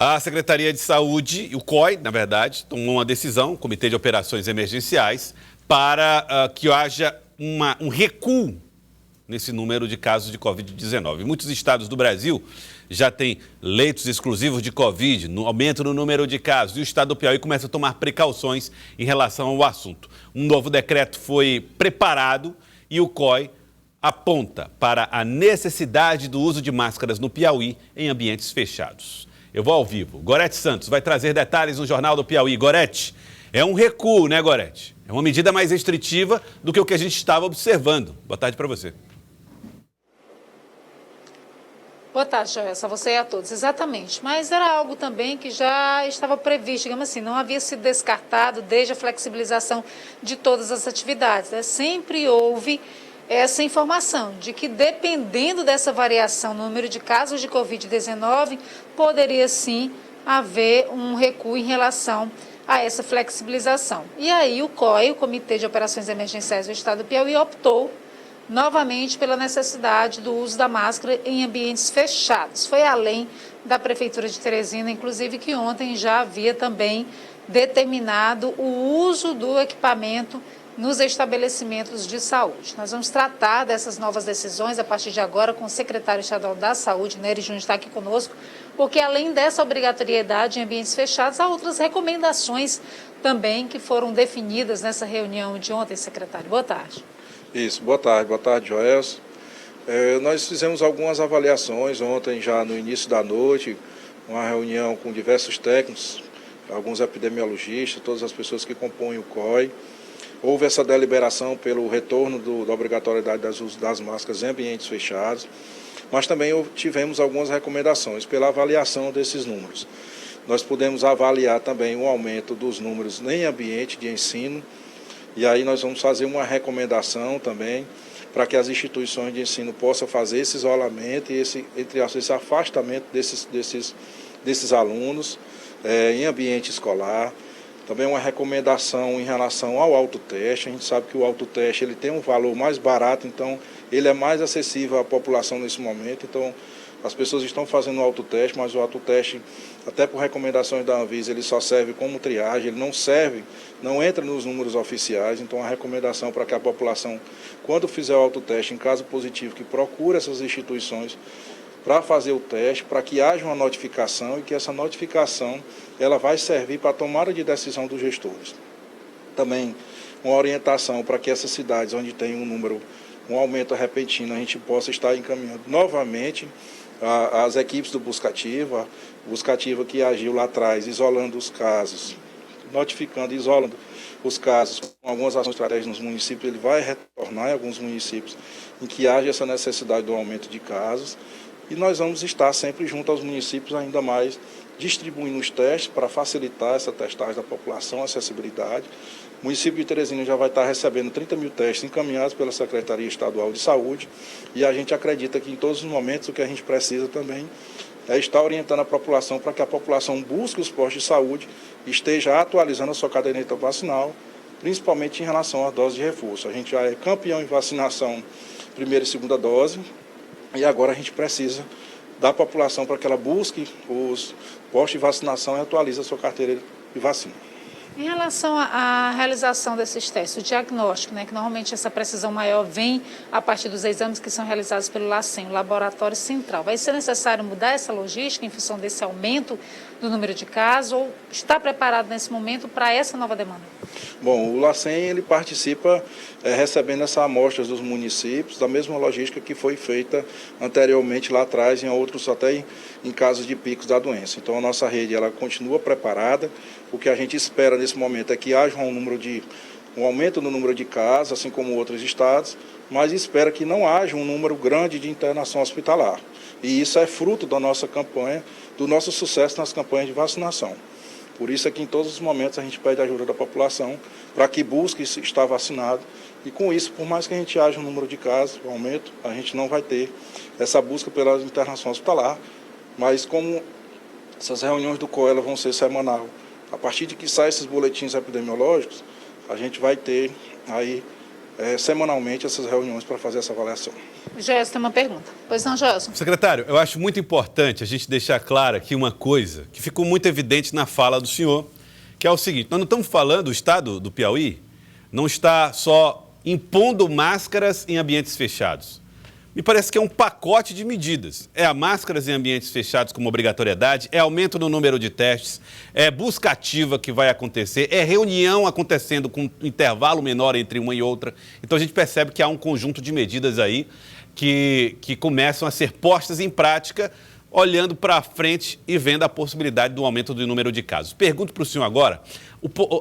A Secretaria de Saúde, o COI, na verdade, tomou uma decisão, o Comitê de Operações Emergenciais, para que haja um recuo nesse número de casos de Covid-19. Muitos estados do Brasil já têm leitos exclusivos de Covid, aumento no número de casos, e o estado do Piauí começa a tomar precauções em relação ao assunto. Um novo decreto foi preparado e o COI aponta para a necessidade do uso de máscaras no Piauí em ambientes fechados. Eu vou ao vivo. Gorete Santos vai trazer detalhes no Jornal do Piauí. Gorete, é um recuo, né, Gorete? É uma medida mais restritiva do que o que a gente estava observando. Boa tarde para você. Boa tarde, Joelson, a você e a todos. Exatamente, mas era algo também que já estava previsto, digamos assim, não havia sido descartado desde a flexibilização de todas as atividades, né? Sempre houve essa informação de que, dependendo dessa variação no número de casos de Covid-19, poderia sim haver um recuo em relação a essa flexibilização. E aí o COI, o Comitê de Operações Emergenciais do Estado do Piauí, optou novamente pela necessidade do uso da máscara em ambientes fechados. Foi além da Prefeitura de Teresina, inclusive, que ontem já havia também determinado o uso do equipamento nos estabelecimentos de saúde. Nós vamos tratar dessas novas decisões a partir de agora com o secretário estadual da Saúde, Nery Júnior, está aqui conosco, porque além dessa obrigatoriedade em ambientes fechados, há outras recomendações também que foram definidas nessa reunião de ontem, secretário. Boa tarde. Isso, boa tarde, Joelson. Nós fizemos algumas avaliações ontem, já no início da noite, uma reunião com diversos técnicos, alguns epidemiologistas, todas as pessoas que compõem o COI. Houve essa deliberação pelo retorno da obrigatoriedade do uso das máscaras em ambientes fechados, mas também tivemos algumas recomendações pela avaliação desses números. Nós pudemos avaliar também o aumento dos números em ambiente de ensino, e aí nós vamos fazer uma recomendação também para que as instituições de ensino possam fazer esse isolamento e esse afastamento desses alunos em ambiente escolar. Também uma recomendação em relação ao autoteste. A gente sabe que o autoteste ele tem um valor mais barato, então ele é mais acessível à população nesse momento. Então as pessoas estão fazendo o autoteste, mas o autoteste, até por recomendações da Anvisa, ele só serve como triagem, ele não entra nos números oficiais. Então a recomendação para que a população, quando fizer o autoteste, em caso positivo, que procure essas instituições para fazer o teste, para que haja uma notificação e que essa notificação ela vai servir para a tomada de decisão dos gestores. Também uma orientação para que essas cidades onde tem um aumento repentino, a gente possa estar encaminhando novamente as equipes do Buscativa, que agiu lá atrás, isolando os casos, notificando, isolando os casos com algumas ações estratégicas nos municípios. Ele vai retornar em alguns municípios em que haja essa necessidade do aumento de casos. E nós vamos estar sempre junto aos municípios, ainda mais distribuindo os testes para facilitar essa testagem da população, acessibilidade. O município de Teresina já vai estar recebendo 30 mil testes encaminhados pela Secretaria Estadual de Saúde, e a gente acredita que em todos os momentos o que a gente precisa também é estar orientando a população para que a população busque os postos de saúde e esteja atualizando a sua caderneta vacinal, principalmente em relação à dose de reforço. A gente já é campeão em vacinação primeira e segunda dose, e agora a gente precisa da população para que ela busque os postos de vacinação e atualize a sua carteira de vacina. Em relação à realização desses testes, o diagnóstico, né, que normalmente essa precisão maior vem a partir dos exames que são realizados pelo LACEN, o Laboratório Central. Vai ser necessário mudar essa logística em função desse aumento do número de casos, ou está preparado nesse momento para essa nova demanda? Bom, o LACEN ele participa recebendo essas amostras dos municípios, da mesma logística que foi feita anteriormente lá atrás, em outros até em casos de picos da doença. Então a nossa rede ela continua preparada. O que a gente espera nesse momento é que haja um aumento no número de casos, assim como outros estados, mas espera que não haja um número grande de internação hospitalar. E isso é fruto da nossa campanha, do nosso sucesso nas campanhas de vacinação. Por isso é que em todos os momentos a gente pede a ajuda da população para que busque estar vacinado. E com isso, por mais que a gente haja um número de casos, um aumento, a gente não vai ter essa busca pela internação hospitalar. Mas como essas reuniões do COE vão ser semanal, a partir de que saem esses boletins epidemiológicos, a gente vai ter aí semanalmente essas reuniões para fazer essa avaliação. Gelson tem uma pergunta. Pois não, Gelson? Secretário, eu acho muito importante a gente deixar claro aqui uma coisa que ficou muito evidente na fala do senhor, que é o seguinte: nós não estamos falando, o Estado do Piauí não está só impondo máscaras em ambientes fechados. Me parece que é um pacote de medidas. É a máscaras em ambientes fechados como obrigatoriedade, é aumento no número de testes, é busca ativa que vai acontecer, é reunião acontecendo com um intervalo menor entre uma e outra. Então a gente percebe que há um conjunto de medidas aí que começam a ser postas em prática, olhando para frente e vendo a possibilidade do aumento do número de casos. Pergunto para o senhor agora,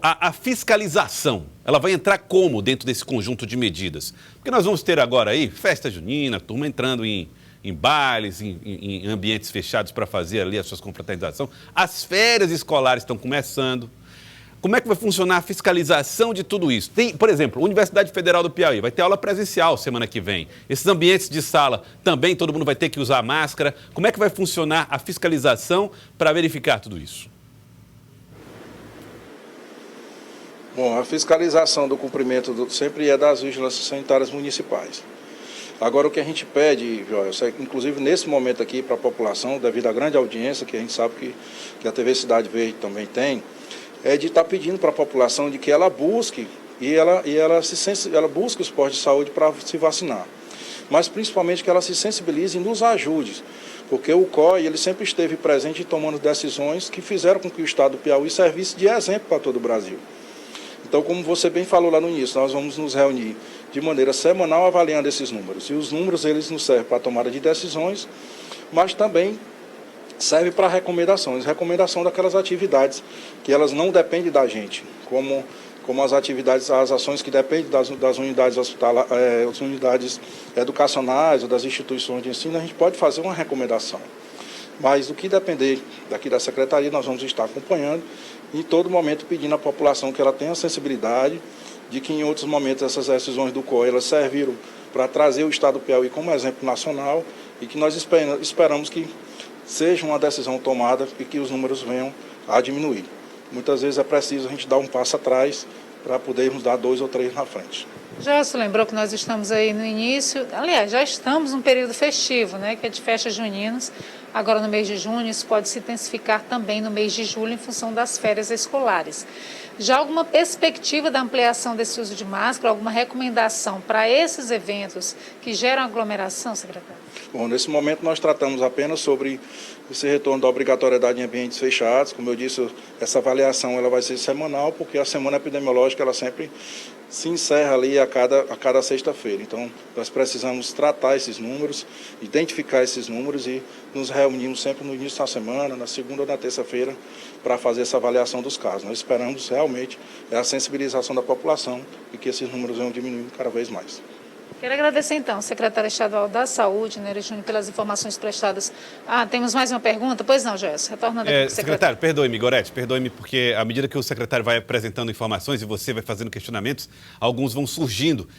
a fiscalização, ela vai entrar como dentro desse conjunto de medidas? Porque nós vamos ter agora aí festa junina, turma entrando em bailes, em ambientes fechados para fazer ali as suas confraternizações. As férias escolares estão começando. Como é que vai funcionar a fiscalização de tudo isso? Tem, por exemplo, a Universidade Federal do Piauí vai ter aula presencial semana que vem. Esses ambientes de sala também todo mundo vai ter que usar máscara. Como é que vai funcionar a fiscalização para verificar tudo isso? Bom, a fiscalização do cumprimento sempre é das vigilâncias sanitárias municipais. Agora, o que a gente pede, Joel, inclusive nesse momento aqui para a população, devido à grande audiência que a gente sabe que a TV Cidade Verde também tem, é de estar pedindo para a população de que ela busque ela busque os postos de saúde para se vacinar. Mas principalmente que ela se sensibilize e nos ajude, porque o COI ele sempre esteve presente tomando decisões que fizeram com que o Estado do Piauí servisse de exemplo para todo o Brasil. Então, como você bem falou lá no início, nós vamos nos reunir de maneira semanal avaliando esses números. E os números eles nos servem para a tomada de decisões, mas também serve para recomendações. Recomendação daquelas atividades que elas não dependem da gente, como as atividades, as ações que dependem das unidades hospitalares, as unidades educacionais ou das instituições de ensino, a gente pode fazer uma recomendação. Mas do que depender daqui da Secretaria, nós vamos estar acompanhando e em todo momento pedindo à população que ela tenha sensibilidade de que em outros momentos essas decisões do COI elas serviram para trazer o Estado do Piauí como exemplo nacional e que nós esperamos que seja uma decisão tomada e que os números venham a diminuir. Muitas vezes é preciso a gente dar um passo atrás para podermos dar 2 ou 3 na frente. Já se lembrou que nós estamos aí no início, aliás, já estamos num período festivo, né, que é de festas juninas, agora no mês de junho, isso pode se intensificar também no mês de julho em função das férias escolares. Já alguma perspectiva da ampliação desse uso de máscara, alguma recomendação para esses eventos que geram aglomeração, secretário? Bom, nesse momento nós tratamos apenas sobre esse retorno da obrigatoriedade em ambientes fechados. Como eu disse, essa avaliação ela vai ser semanal, porque a semana epidemiológica ela sempre se encerra ali a cada sexta-feira. Então, nós precisamos tratar esses números, identificar esses números e nos reunimos sempre no início da semana, na segunda ou na terça-feira, para fazer essa avaliação dos casos. Nós esperamos realmente a sensibilização da população e que esses números venham diminuindo cada vez mais. Quero agradecer, então, ao secretário estadual da Saúde, Nery Júnior, pelas informações prestadas. Temos mais uma pergunta? Pois não, Gelson, retornando aqui para o secretário. Perdoe-me, Gorete, perdoe-me, porque à medida que o secretário vai apresentando informações e você vai fazendo questionamentos, alguns vão surgindo.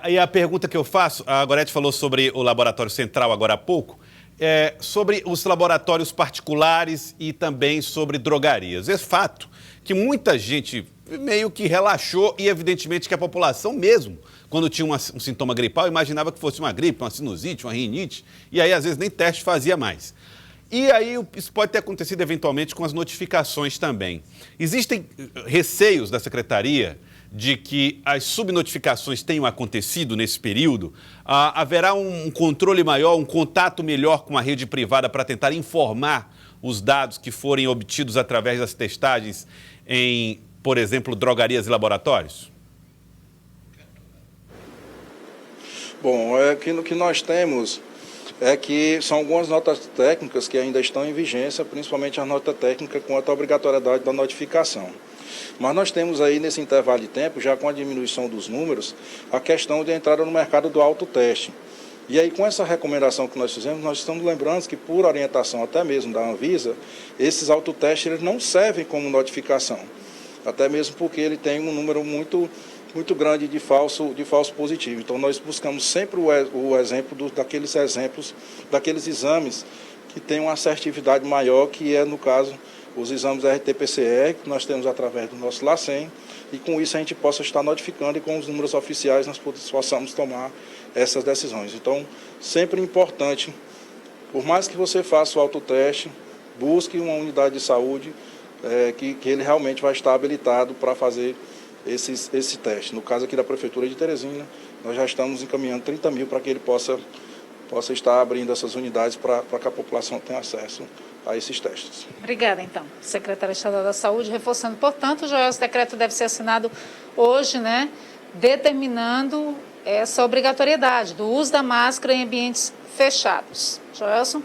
E a pergunta que eu faço, a Gorete falou sobre o Laboratório Central agora há pouco, sobre os laboratórios particulares e também sobre drogarias. É fato que muita gente meio que relaxou e, evidentemente, que a população mesmo, quando tinha um sintoma gripal, imaginava que fosse uma gripe, uma sinusite, uma rinite, e aí, às vezes, nem teste fazia mais. E aí, isso pode ter acontecido, eventualmente, com as notificações também. Existem receios da Secretaria de que as subnotificações tenham acontecido nesse período? Haverá um controle maior, um contato melhor com a rede privada para tentar informar os dados que forem obtidos através das testagens em, por exemplo, drogarias e laboratórios? Bom, o que nós temos é que são algumas notas técnicas que ainda estão em vigência, principalmente a nota técnica quanto à obrigatoriedade da notificação. Mas nós temos aí, nesse intervalo de tempo, já com a diminuição dos números, a questão de entrada no mercado do autoteste. E aí, com essa recomendação que nós fizemos, nós estamos lembrando que, por orientação até mesmo da Anvisa, esses autotestes eles não servem como notificação. Até mesmo porque ele tem um número muito grande de falso positivo. Então, nós buscamos sempre o exemplo daqueles exames que tem uma assertividade maior, que é, no caso, os exames RT-PCR, que nós temos através do nosso LACEN, e com isso a gente possa estar notificando e com os números oficiais nós possamos tomar essas decisões. Então, sempre importante, por mais que você faça o autoteste, busque uma unidade de saúde que ele realmente vai estar habilitado para fazer esse teste. No caso aqui da Prefeitura de Teresina, nós já estamos encaminhando 30 mil para que ele possa estar abrindo essas unidades para que a população tenha acesso a esses testes. Obrigada, então. Secretária Estadual da Saúde, reforçando, portanto, Joel, esse decreto deve ser assinado hoje, né, determinando essa obrigatoriedade do uso da máscara em ambientes fechados. Joelson?